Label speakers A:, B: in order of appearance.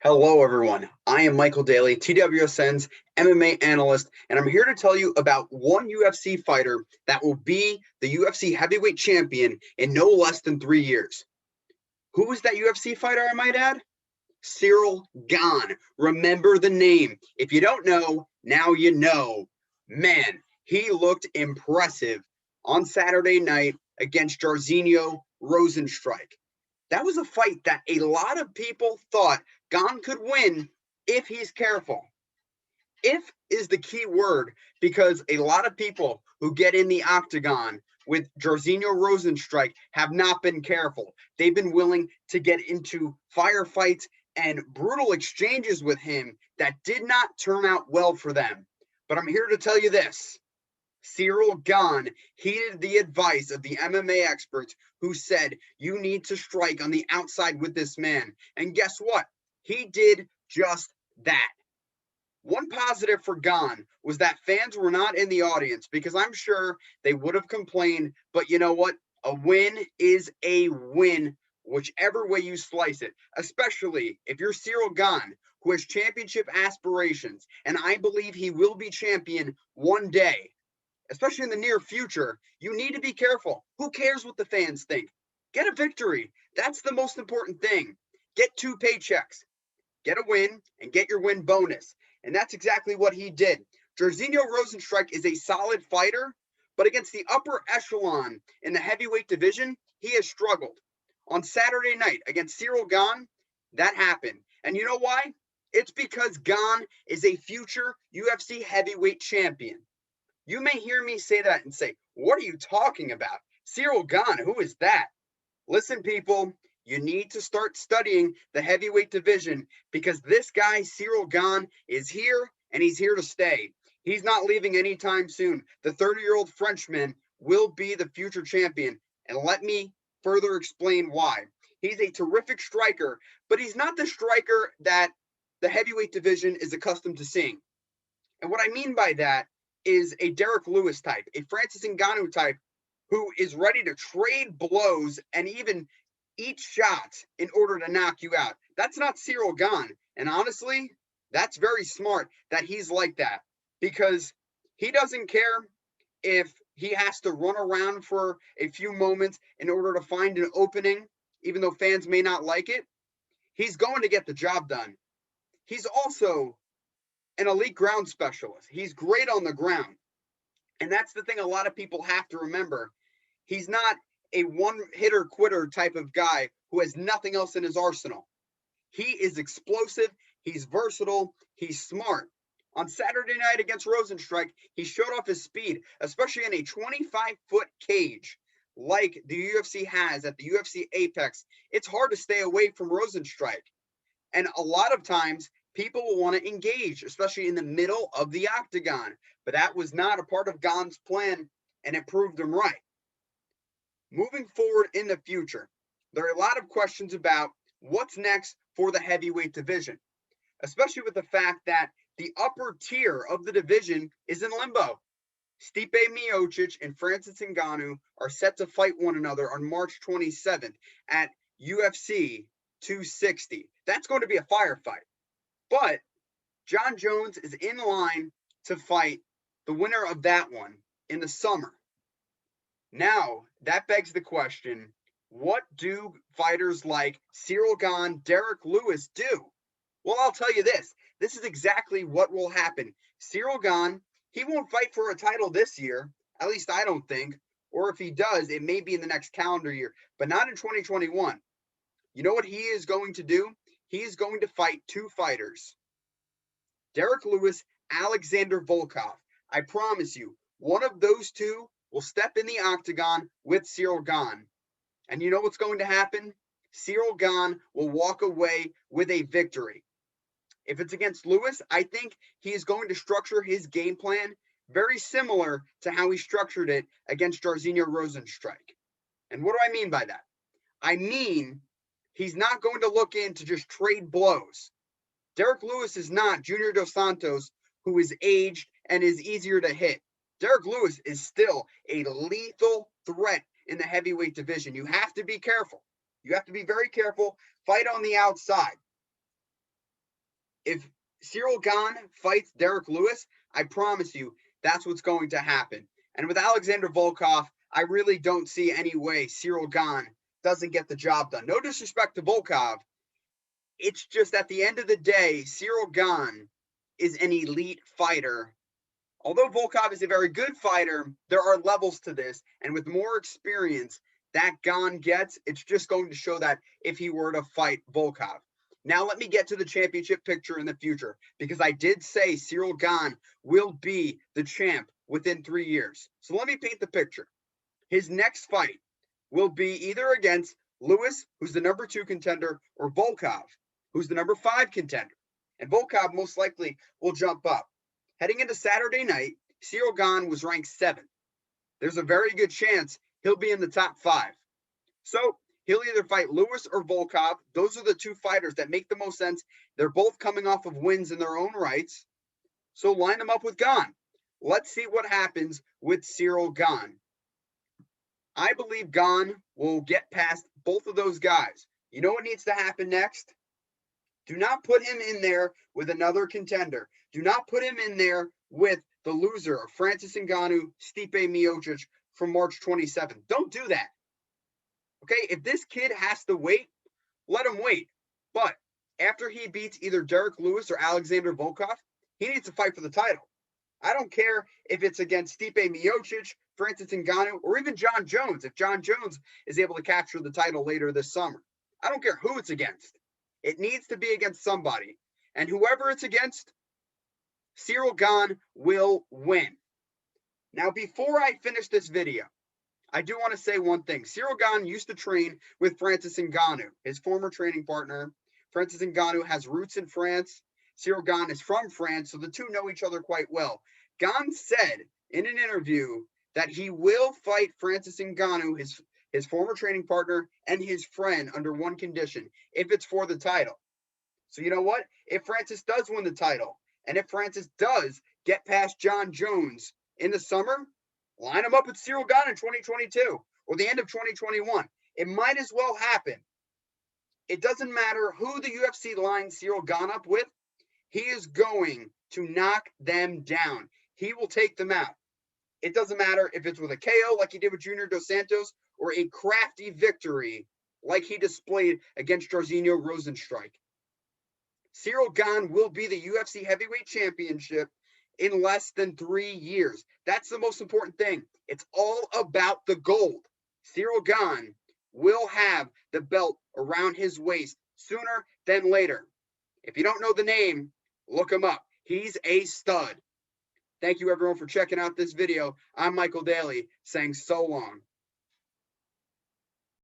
A: Hello, everyone. I am Michael Daly, TWSN's MMA analyst, and I'm here to tell you about one UFC fighter that will be the UFC heavyweight champion in no less than 3 years. Who is that UFC fighter, I might add? Ciryl Gane. Remember the name. If you don't know, now you know. Man, he looked impressive on Saturday night against Jairzinho Rozenstruik. That was a fight that a lot of people thought Gane could win if he's careful. If is the key word because a lot of people who get in the octagon with Jairzinho Rozenstruik have not been careful. They've been willing to get into firefights and brutal exchanges with him that did not turn out well for them. But I'm here to tell you this. Ciryl Gane heeded the advice of the MMA experts who said you need to strike on the outside with this man. And guess what? He did just that. One positive for Gane was that fans were not in the audience because I'm sure they would have complained. But you know what? A win is a win, whichever way you slice it, especially if you're Ciryl Gane, who has championship aspirations. And I believe he will be champion one day, especially in the near future. You need to be careful. Who cares what the fans think? Get a victory. That's the most important thing. Get 2 paychecks, get a win, and get your win bonus. And that's exactly what he did. Jairzinho Rozenstruik is a solid fighter, but against the upper echelon in the heavyweight division, he has struggled. On Saturday night against Ciryl Gane, that happened. And you know why? It's because Gane is a future UFC heavyweight champion. You may hear me say that and say, what are you talking about? Ciryl Gane, who is that? Listen, people, you need to start studying the heavyweight division because this guy, Ciryl Gane, is here and he's here to stay. He's not leaving anytime soon. The 30-year-old Frenchman will be the future champion. And let me further explain why. He's a terrific striker, but he's not the striker that the heavyweight division is accustomed to seeing. And what I mean by that is a Derek Lewis type, a Francis Ngannou type, who is ready to trade blows and even eat shots in order to knock you out. That's not Ciryl Gane. And honestly, that's very smart that he's like that because he doesn't care if he has to run around for a few moments in order to find an opening, even though fans may not like it. He's going to get the job done. He's also an elite ground specialist. He's great on the ground. And that's the thing a lot of people have to remember. He's not a one hitter quitter type of guy who has nothing else in his arsenal. He is explosive, he's versatile, he's smart. On Saturday night against Rozenstruik, he showed off his speed, especially in a 25-foot cage like the UFC has at the UFC Apex. It's hard to stay away from Rozenstruik. And a lot of times, people will want to engage, especially in the middle of the octagon. But that was not a part of Gane's plan, and it proved him right. Moving forward in the future, there are a lot of questions about what's next for the heavyweight division, especially with the fact that the upper tier of the division is in limbo. Stipe Miocic and Francis Ngannou are set to fight one another on March 27th at UFC 260. That's going to be a firefight. But John Jones is in line to fight the winner of that one in the summer. Now, that begs the question, what do fighters like Ciryl Gane, Derek Lewis do? Well, I'll tell you this. This is exactly what will happen. Ciryl Gane, he won't fight for a title this year. At least I don't think. Or if he does, it may be in the next calendar year, but not in 2021. You know what he is going to do? He is going to fight two fighters. Derek Lewis, Alexander Volkov. I promise you, one of those two will step in the octagon with Ciryl Gane. And you know what's going to happen? Ciryl Gane will walk away with a victory. If it's against Lewis, I think he is going to structure his game plan very similar to how he structured it against Jairzinho Rozenstruik. And what do I mean by that? I mean, he's not going to look in to just trade blows. Derek Lewis is not Junior Dos Santos, who is aged and is easier to hit. Derek Lewis is still a lethal threat in the heavyweight division. You have to be careful. You have to be very careful. Fight on the outside. If Ciryl Gane fights Derek Lewis, I promise you that's what's going to happen. And with Alexander Volkov, I really don't see any way Ciryl Gane doesn't get the job done. No disrespect to Volkov. It's just at the end of the day, Ciryl Gane is an elite fighter. Although Volkov is a very good fighter, there are levels to this. And with more experience that Gane gets, it's just going to show that if he were to fight Volkov. Now let me get to the championship picture in the future, because I did say Ciryl Gane will be the champ within 3 years. So let me paint the picture. His next fight will be either against Lewis, who's the number 2 contender, or Volkov, who's the number 5 contender. And Volkov most likely will jump up. Heading into Saturday night, Ciryl Gane was ranked 7th. There's a very good chance he'll be in the top 5. So he'll either fight Lewis or Volkov. Those are the 2 fighters that make the most sense. They're both coming off of wins in their own rights. So line them up with Gane. Let's see what happens with Ciryl Gane. I believe Gane will get past both of those guys. You know what needs to happen next? Do not put him in there with another contender. Do not put him in there with the loser of Francis Ngannou, Stipe Miocic from March 27th. Don't do that. Okay, if this kid has to wait, let him wait. But after he beats either Derek Lewis or Alexander Volkov, he needs to fight for the title. I don't care if it's against Stipe Miocic, Francis Ngannou, or even John Jones, if John Jones is able to capture the title later this summer. I don't care who it's against. It needs to be against somebody. And whoever it's against, Ciryl Gane will win. Now, before I finish this video, I do want to say one thing. Ciryl Gane used to train with Francis Ngannou, his former training partner. Francis Ngannou has roots in France. Ciryl Gane is from France, so the two know each other quite well. Gane said in an interview that he will fight Francis Ngannou, his former training partner, and his friend under one condition, if it's for the title. So you know what? If Francis does win the title, and if Francis does get past John Jones in the summer, line him up with Ciryl Gane in 2022 or the end of 2021. It might as well happen. It doesn't matter who the UFC lines Ciryl Gane up with. He is going to knock them down. He will take them out. It doesn't matter if it's with a KO like he did with Junior Dos Santos or a crafty victory like he displayed against Jairzinho Rozenstruik. Ciryl Gane will be the UFC heavyweight championship in less than 3 years. That's the most important thing. It's all about the gold. Ciryl Gane will have the belt around his waist sooner than later. If you don't know the name, look him up. He's a stud. Thank you, everyone, for checking out this video. I'm Michael Daly, saying so long.